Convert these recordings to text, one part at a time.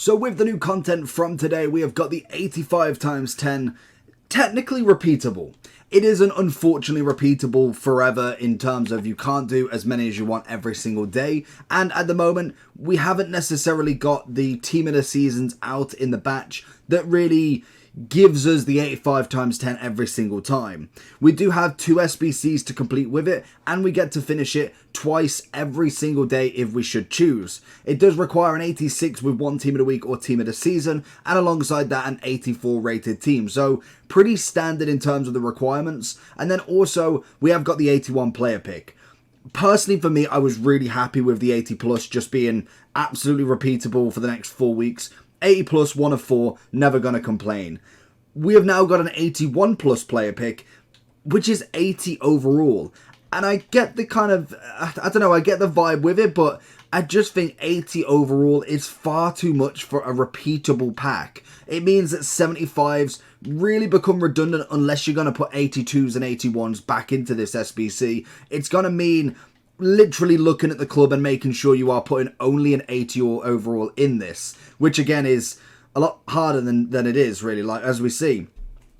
So with the new content from today, we have got the 85 times 10, technically repeatable. It isn't unfortunately repeatable forever in terms of you can't do as many as you want every single day. And at the moment, we haven't necessarily got the team of the seasons out in the batch that really gives us the 85 times 10 every single time. We do have 2 SBCs to complete with it, and we get to finish it twice every single day if we should choose. It does require an 86 with 1 team of the week or team of the season, and alongside that an 84 rated team. So pretty standard in terms of the requirements. And then also we have got the 81 player pick. Personally, for me, I was really happy with the 80 plus just being absolutely repeatable for the next 4 weeks. 80 plus, 1 of 4, never gonna complain. We have now got an 81 plus player pick, which is 80 overall. And I get the kind of, I don't know, I get the vibe with it, but I just think 80 overall is far too much for a repeatable pack. It means that 75s really become redundant unless you're going to put 82s and 81s back into this SBC. It's going to mean literally looking at the club and making sure you are putting only an 80 or overall in this, which again is a lot harder than it is really. Like as we see,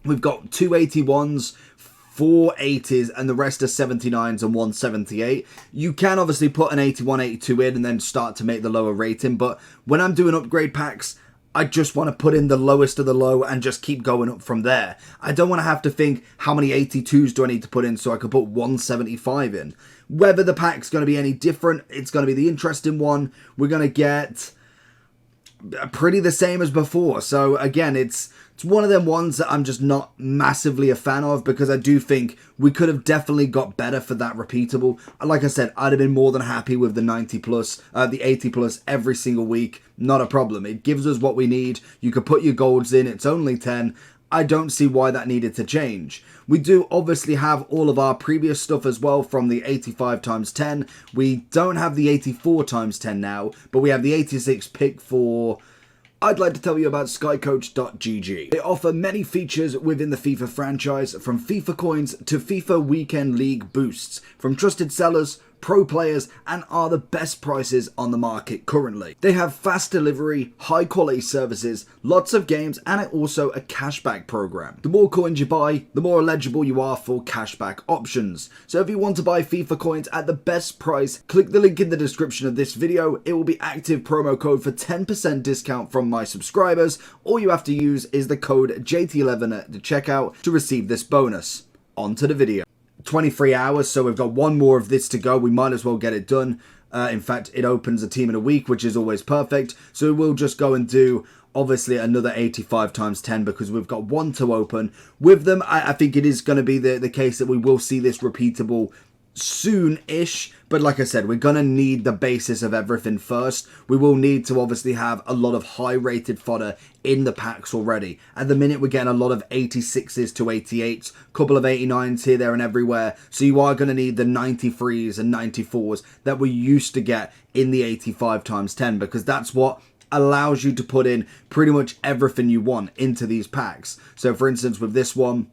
we've got 2 81s, 4 80s, and the rest are 79s and 178. You can obviously put an 81, 82 in and then start to make the lower rating, but when I'm doing upgrade packs, I just want to put in the lowest of the low and just keep going up from there. I don't want to have to think how many 82s do I need to put in so I could put 175 in. Whether the pack's going to be any different, it's going to be the interesting one. We're going to get pretty the same as before. So again, it's one of them ones that I'm just not massively a fan of, because I do think we could have definitely got better for that repeatable. Like I said, I'd have been more than happy with the 90 plus, the 80 plus every single week. Not a problem. It gives us what we need. You could put your golds in. It's only 10. I don't see why that needed to change. We do obviously have all of our previous stuff as well from the 85 times 10. We don't have the 84 times 10 now, but we have the 86 pick for... I'd like to tell you about skycoach.gg. They offer many features within the FIFA franchise, from FIFA coins to FIFA Weekend League boosts, from trusted sellers, pro players, and are the best prices on the market currently. They have fast delivery, high quality services, lots of games, and also a cashback program. The more coins you buy, the more eligible you are for cashback options. So if you want to buy FIFA coins at the best price, click the link in the description of this video. It will be active promo code for 10% discount from my subscribers. All you have to use is the code JT11 at the checkout to receive this bonus. On to the video. 23 hours, so we've got one more of this to go. We might as well get it done. In fact, it opens a team in a week, which is always perfect. So we'll just go and do, obviously, another 85 times 10 because we've got one to open. With them, I think it is going to be the case that we will see this repeatable soon-ish, but like I said, we're gonna need the basis of everything first. We will need to obviously have a lot of high-rated fodder in the packs already. At the minute, we're getting a lot of 86s to 88s, couple of 89s here, there, and everywhere. So you are gonna need the 93s and 94s that we used to get in the 85 times 10, because that's what allows you to put in pretty much everything you want into these packs. So for instance, with this one,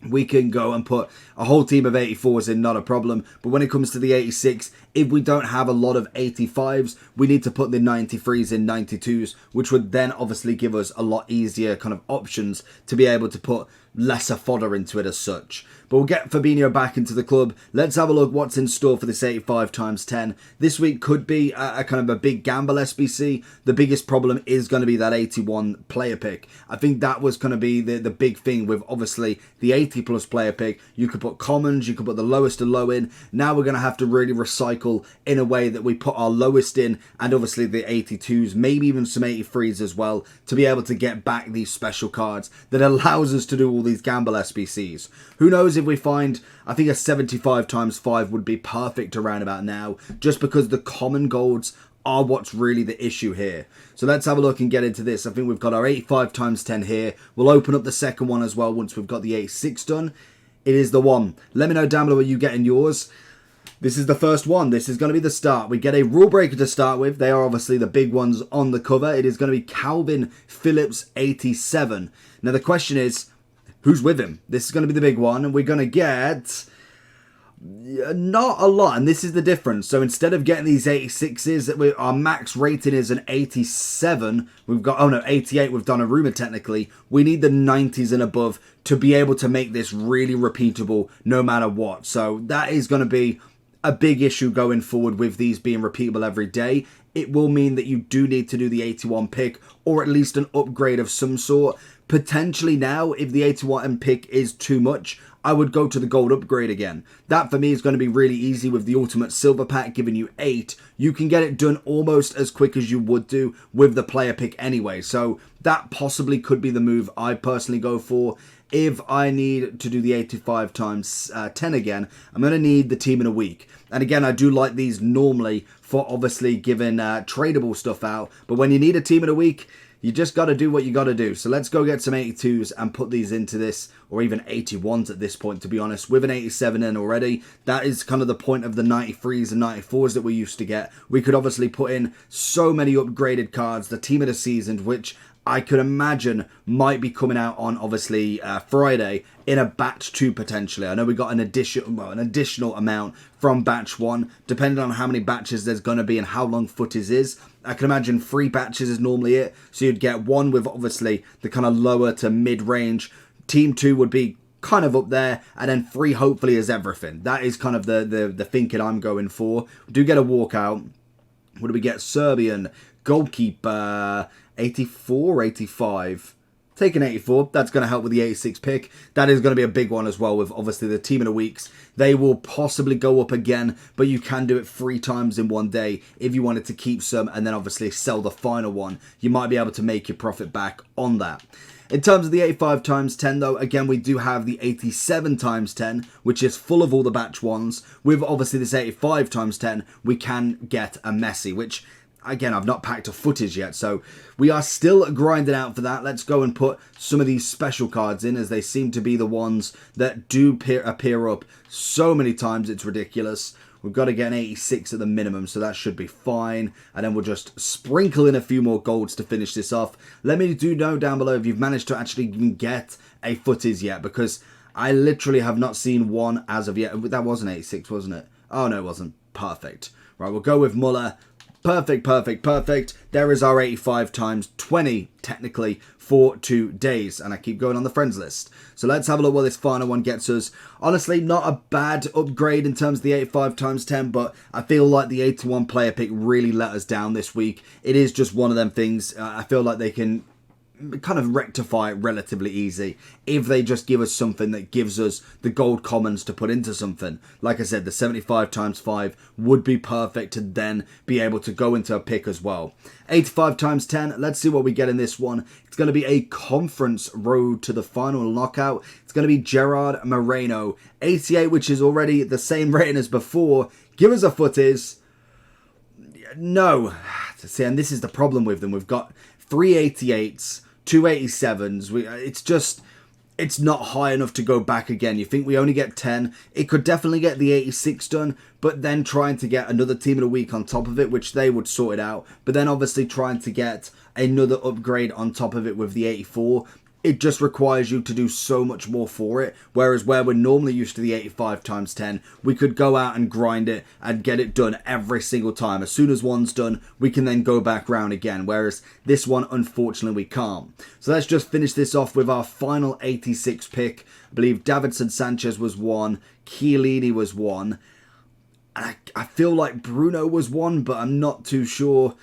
we can go and put a whole team of 84s in, not a problem. But when it comes to the 86, if we don't have a lot of 85s, we need to put the 93s in 92s, which would then obviously give us a lot easier kind of options to be able to put lesser fodder into it as such. But we'll get Fabinho back into the club. Let's have a look what's in store for this 85 times 10. This week could be a kind of a big gamble SBC. The biggest problem is going to be that 81 player pick. I think that was going to be the big thing with obviously the 80 plus player pick. You could put commons, you could put the lowest of low in. Now we're going to have to really recycle in a way that we put our lowest in, and obviously the 82s, maybe even some 83s as well, to be able to get back these special cards that allows us to do all these gamble SBCs. Who knows if we find, I think a 75 times 5 would be perfect around about now, just because the common golds are what's really the issue here. So let's have a look and get into this. I think we've got our 85 times 10 here. We'll open up the second one as well once we've got the 86 done. It is the one. Let me know down below what you get in yours. This is the first one. This is going to be the start. We get a rule breaker to start with. They are obviously the big ones on the cover. It is going to be Calvin Phillips 87. Now the question is, who's with him? This is going to be the big one. And we're going to get Not a lot, and this is the difference. So instead of getting these 86s, our max rating is an 87. We've got, 88 with Donnarumma technically. We need the 90s and above to be able to make this really repeatable no matter what. So that is going to be a big issue going forward with these being repeatable every day. It will mean that you do need to do the 81 pick or at least an upgrade of some sort. Potentially now, if the 81 pick is too much, I would go to the gold upgrade again. That for me is going to be really easy with the ultimate silver pack giving you 8. You can get it done almost as quick as you would do with the player pick anyway. So that possibly could be the move I personally go for. If I need to do the 85 times 10 again, I'm going to need the team in a week. And again, I do like these normally for obviously giving tradable stuff out. But when you need a team in a week, you just got to do what you got to do. So let's go get some 82s and put these into this, or even 81s at this point, to be honest. With an 87 in already, that is kind of the point of the 93s and 94s that we used to get. We could obviously put in so many upgraded cards, the team of the season, which I could imagine might be coming out on obviously Friday in a batch 2 potentially. I know we got an additional amount from batch 1, depending on how many batches there's going to be and how long footies is. I can imagine 3 batches is normally it. So you'd get 1 with obviously the kind of lower to mid range. Team 2 would be kind of up there, and then 3 hopefully is everything. That is kind of the thinking I'm going for. We do get a walkout. What do we get? Serbian goalkeeper 84, 85. Take an 84. That's going to help with the 86 pick. That is going to be a big one as well with obviously the team of the weeks. They will possibly go up again, but you can do it 3 times in one day if you wanted to keep some and then obviously sell the final one. You might be able to make your profit back on that. In terms of the 85 times 10 though, again we do have the 87 times 10, which is full of all the batch ones. With obviously this 85 times 10, we can get a Messi, which again, I've not packed a footage yet, so we are still grinding out for that. Let's go and put some of these special cards in, as they seem to be the ones that do appear up so many times, it's ridiculous. We've got to get an 86 at the minimum, so that should be fine. And then we'll just sprinkle in a few more golds to finish this off. Let me know down below if you've managed to actually get a footage yet, because I literally have not seen one as of yet. That was an 86, wasn't it? Oh, no, it wasn't. Perfect. Right, we'll go with Muller. Perfect, perfect, perfect. There is our 85 times 20, technically, for 2 days. And I keep going on the friends list. So let's have a look what this final one gets us. Honestly, not a bad upgrade in terms of the 85 times 10, but I feel like the 81 player pick really let us down this week. It is just one of them things. I feel like they can kind of rectify it relatively easy if they just give us something that gives us the gold commons to put into something. Like I said, the 75 times 5 would be perfect to then be able to go into a pick as well. 85 times 10, let's see what we get in this one. It's going to be a conference road to the final knockout. It's going to be Gerard Moreno. 88, which is already the same rating as before. Give us a footies. No. See, and this is the problem with them. We've got 388s, 287s. It's not high enough to go back again. You think we only get 10. It could definitely get the 86 done, but then trying to get another team of the week on top of it, which they would sort it out. But then obviously trying to get another upgrade on top of it with the 84. It just requires you to do so much more for it. Whereas where we're normally used to the 85 times 10, we could go out and grind it and get it done every single time. As soon as one's done, we can then go back round again. Whereas this one, unfortunately, we can't. So let's just finish this off with our final 86 pick. I believe Davinson Sanchez was 1. Chiellini was 1. And I feel like Bruno was 1, but I'm not too sure.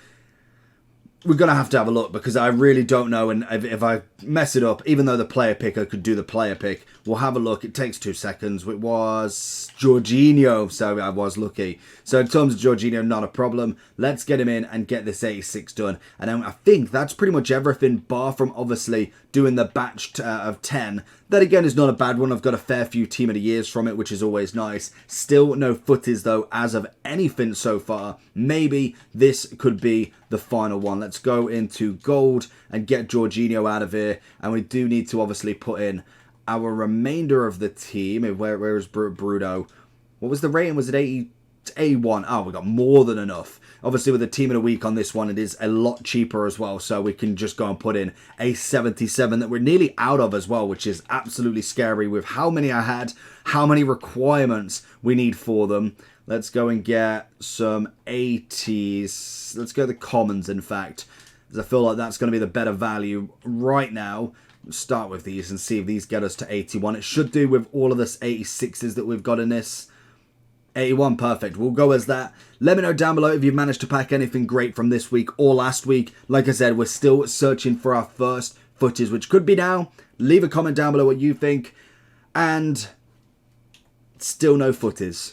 We're going to have a look, because I really don't know, and if I mess it up, even though the player picker could do the player pick, we'll have a look. It takes 2 seconds. It was Jorginho, so I was lucky. So in terms of Jorginho, not a problem. Let's get him in and get this 86 done. And then I think that's pretty much everything, bar from obviously doing the batch of 10. That again is not a bad one. I've got a fair few team of the years from it, which is always nice. Still no footies though as of anything so far. Maybe this could be the final one. Let's go into gold and get Jorginho out of here. And we do need to obviously put in our remainder of the team. Where is Bruno? What was the rating? Was it 80? A1. Oh, we got more than enough. Obviously, with the team of the week on this one, it is a lot cheaper as well. So we can just go and put in a 77 that we're nearly out of as well, which is absolutely scary with how many I had, how many requirements we need for them. Let's go and get some 80s. Let's go the commons, in fact, as I feel like that's going to be the better value right now. Let's start with these and see if these get us to 81. It should do with all of this 86s that we've got in this. 81, perfect. We'll go as that. Let me know down below if you've managed to pack anything great from this week or last week. Like I said, we're still searching for our first footage, which could be now. Leave a comment down below what you think. And still no footies.